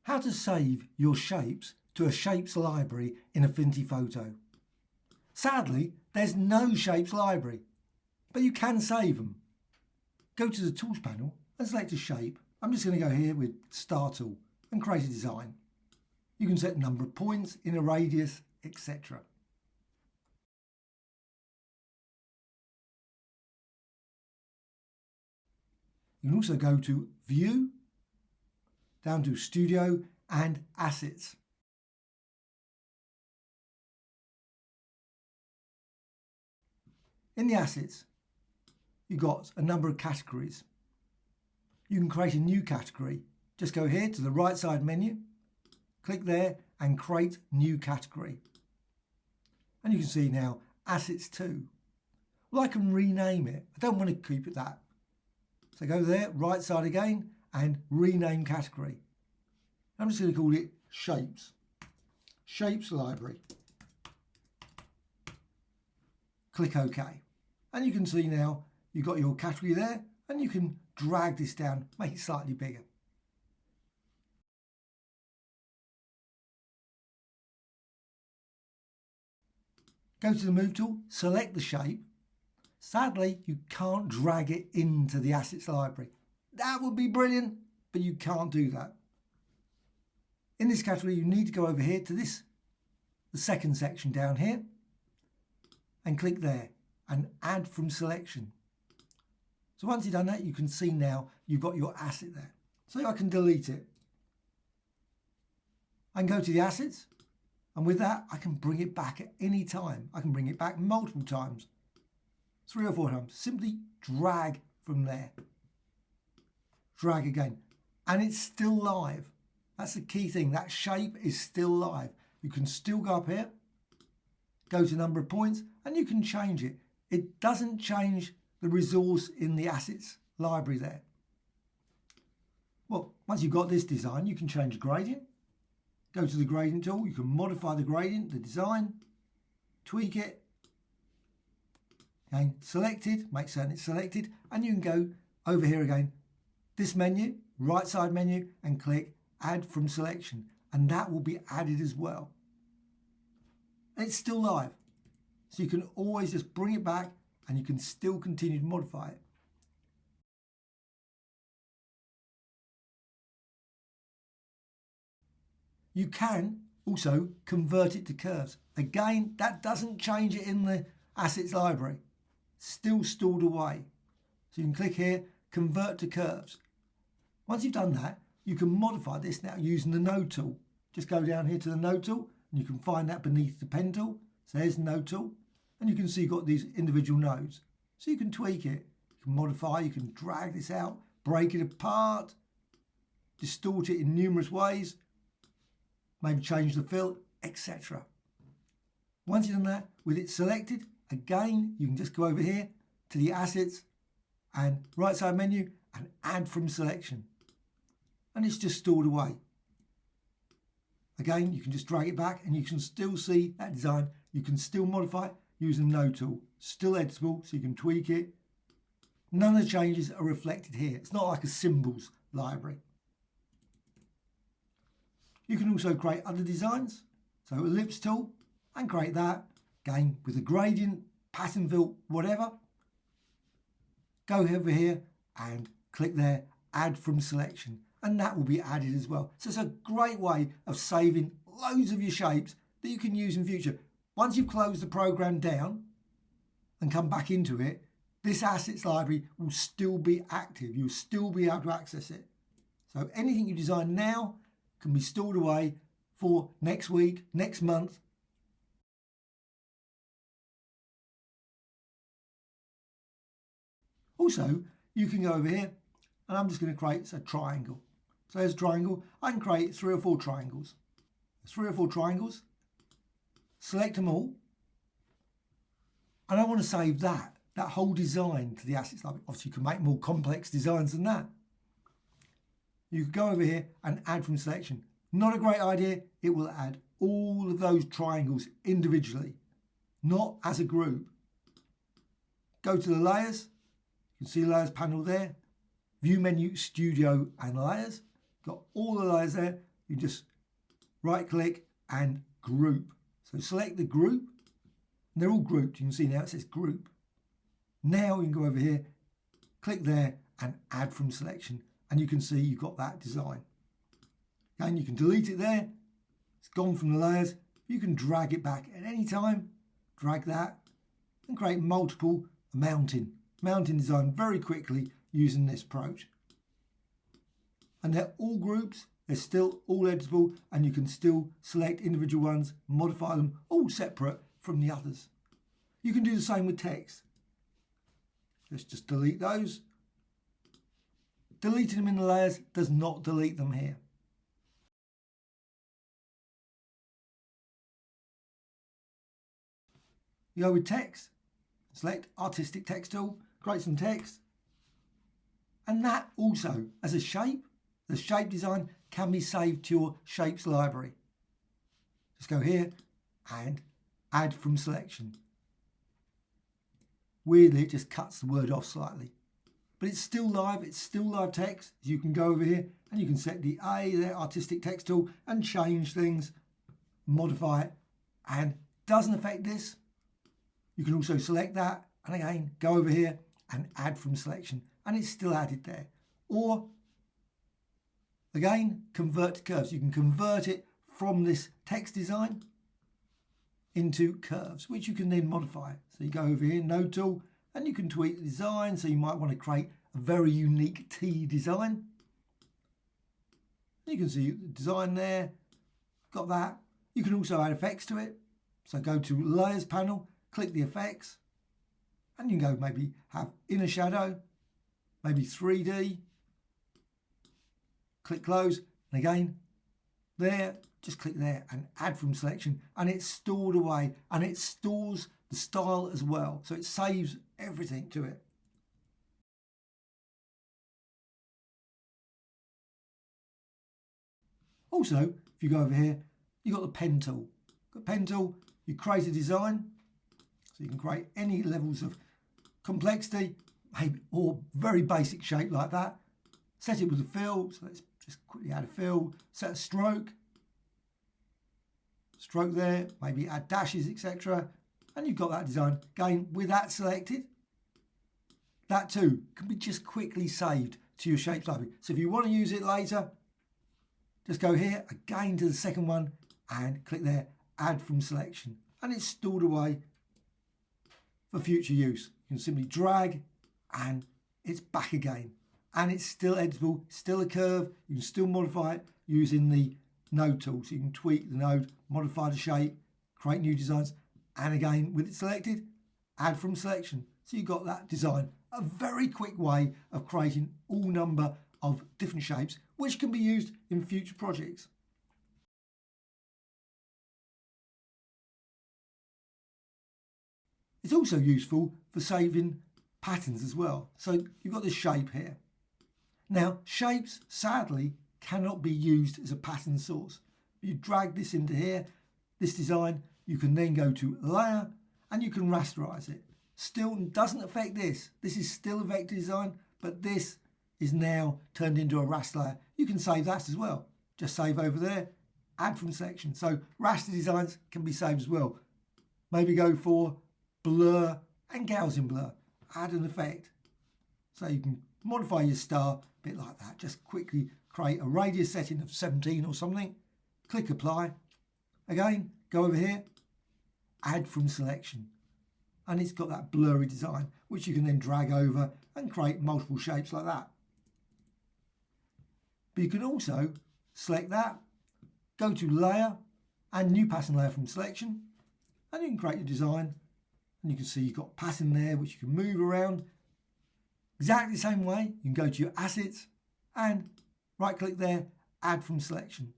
How to save your shapes to a shapes library in Affinity Photo. Sadly, there's no shapes library, but you can save them. Go to the Tools panel and select a shape. I'm just going to go here with Star Tool and create a design. You can set number of points in a radius, etc. You can also go to View, down to Studio and Assets. In the Assets, you've got a number of categories. You can create a new category. Just go here to the right side menu, click there and create new category. And you can see now Assets 2. Well, I can rename it. I don't want to keep it that. So go there, right side again, and rename category. I'm just going to call it Shapes. Shapes Library. Click OK. And you can see now you've got your category there, and you can drag this down, make it slightly bigger. Go to the Move tool, select the shape. Sadly, you can't drag it into the Assets library. That would be brilliant, but you can't do that. In this category, you need to go over here to the second section down here, and click there and Add from Selection. So once you've done that, you can see now you've got your asset there. So I can delete it. I can go to the Assets, and with that, I can bring it back at any time. I can bring it back multiple times, 3 or 4 times. Simply drag from there. Drag again. And it's still live. That's the key thing. That shape is still live. You can still go up here, go to number of points, and you can change it. It doesn't change the resource in the Assets library there. Well, once you've got this design, you can change the gradient. Go to the gradient tool. You can modify the gradient, the design, tweak it. Again, selected, make certain it's selected, and you can go over here again, this menu, right side menu, and click Add from Selection, and that will be added as well. And it's still live, so you can always just bring it back and you can still continue to modify it. You can also convert it to curves. Again, that doesn't change it in the Assets library. Still stored away. So you can click here, Convert to Curves. Once you've done that, you can modify this now using the Node tool. Just go down here to the Node tool, and you can find that beneath the Pen tool. So there's the Node tool, and you can see you've got these individual nodes. So you can tweak it, you can modify, you can drag this out, break it apart, distort it in numerous ways, maybe change the fill, etc. Once you've done that, with it selected, again, you can just go over here to the Assets and right side menu and Add from Selection. And it's just stored away. Again, you can just drag it back and you can still see that design. You can still modify it using the Node tool. Still editable, so you can tweak it. None of the changes are reflected here. It's not like a symbols library. You can also create other designs. So Ellipse tool, and create that. Again, with a gradient, pattern fill, whatever. Go over here and click there, Add from Selection. And that will be added as well. So it's a great way of saving loads of your shapes that you can use in future. Once you've closed the program down and come back into it, this Assets library will still be active. You'll still be able to access it. So anything you design now can be stored away for next week, next month. Also, you can go over here, and I'm just going to create a triangle. So there's a triangle. I can create 3 or 4 triangles. 3 or 4 triangles. Select them all. And I want to save that whole design to the Assets library. Obviously, you can make more complex designs than that. You could go over here and Add from Selection. Not a great idea. It will add all of those triangles individually, not as a group. Go to the Layers. You can see the Layers panel there. View menu, Studio and Layers. Got all the layers there. you just right click and group. So select the group. They're all grouped. You can see now it says group. Now you can go over here, click there and add from selection. And you can see you've got that design. And you can delete it there. It's gone from the layers. You can drag it back at any time. Drag that and create multiple mountain design very quickly using this approach. And they're all groups. They're still all editable, and you can still select individual ones, modify them, all separate from the others. You can do the same with text. Let's just delete those. Deleting them in the layers does not delete them here. You go with text, select Artistic Text tool, create some text. And that also, as a shape, the shape design can be saved to your shapes library. Just go here and add from selection. Weirdly, it just cuts the word off slightly. But it's still live text. You can go over here and you can set the Artistic Text tool and change things, modify it, and doesn't affect this. You can also select that and again go over here and add from selection, and it's still added there. Or again, convert to curves. You can convert it from this text design into curves, which you can then modify. So you go over here, Node tool, and you can tweak the design. So you might want to create a very unique T design. You can see the design there, got that. You can also add effects to it. So go to Layers panel, click the effects, and you can go maybe have inner shadow, maybe 3D. Click close, and again, there, just click there and add from selection, and it's stored away, and it stores the style as well. So it saves everything to it. Also, if you go over here, you've got the pen tool. Got pen tool, you create a design, so you can create any levels of complexity, maybe, or very basic shape like that. Set it with a fill, so let's just quickly add a fill, set a stroke there, maybe add dashes, etc. And you've got that design. Again, with that selected, that too can be just quickly saved to your shapes library. So if you want to use it later, just go here again to the second one and click there, add from selection, and it's stored away for future use. You can simply drag and it's back again, and it's still editable, still a curve. You can still modify it using the node tool. So you can tweak the node, modify the shape, create new designs, and again with it selected, add from selection. So you've got that design. A very quick way of creating all number of different shapes which can be used in future projects. It's also useful for saving patterns as well. So you've got this shape here. Now, shapes, sadly, cannot be used as a pattern source. You drag this into here, this design, you can then go to Layer and you can rasterize it. Still doesn't affect this. This is still a vector design, but this is now turned into a raster layer. You can save that as well. Just save over there, add from selection. So raster designs can be saved as well. Maybe go for blur and Gaussian blur. Add an effect. So you can modify your star a bit like that. Just quickly create a radius setting of 17 or something. Click apply. Again, go over here, add from selection. And it's got that blurry design, which you can then drag over and create multiple shapes like that. But you can also select that, go to Layer and New Pattern Layer from Selection, and you can create your design. And you can see you've got pattern there which you can move around. Exactly the same way, you can go to your assets and right click there, add from selection,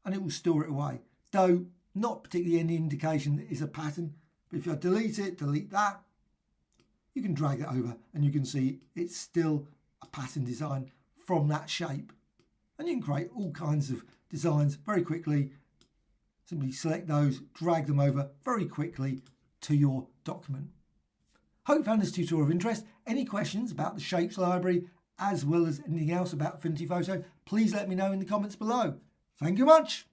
and it will store it away. Though not particularly any indication that it's a pattern, but if I delete it, delete that, you can drag it over and you can see it's still a pattern design from that shape. And you can create all kinds of designs very quickly. Simply select those, drag them over very quickly to your document. Hope you found this tutorial of interest. Any questions about the Shapes library as well as anything else about Affinity Photo, please let me know in the comments below. Thank you much.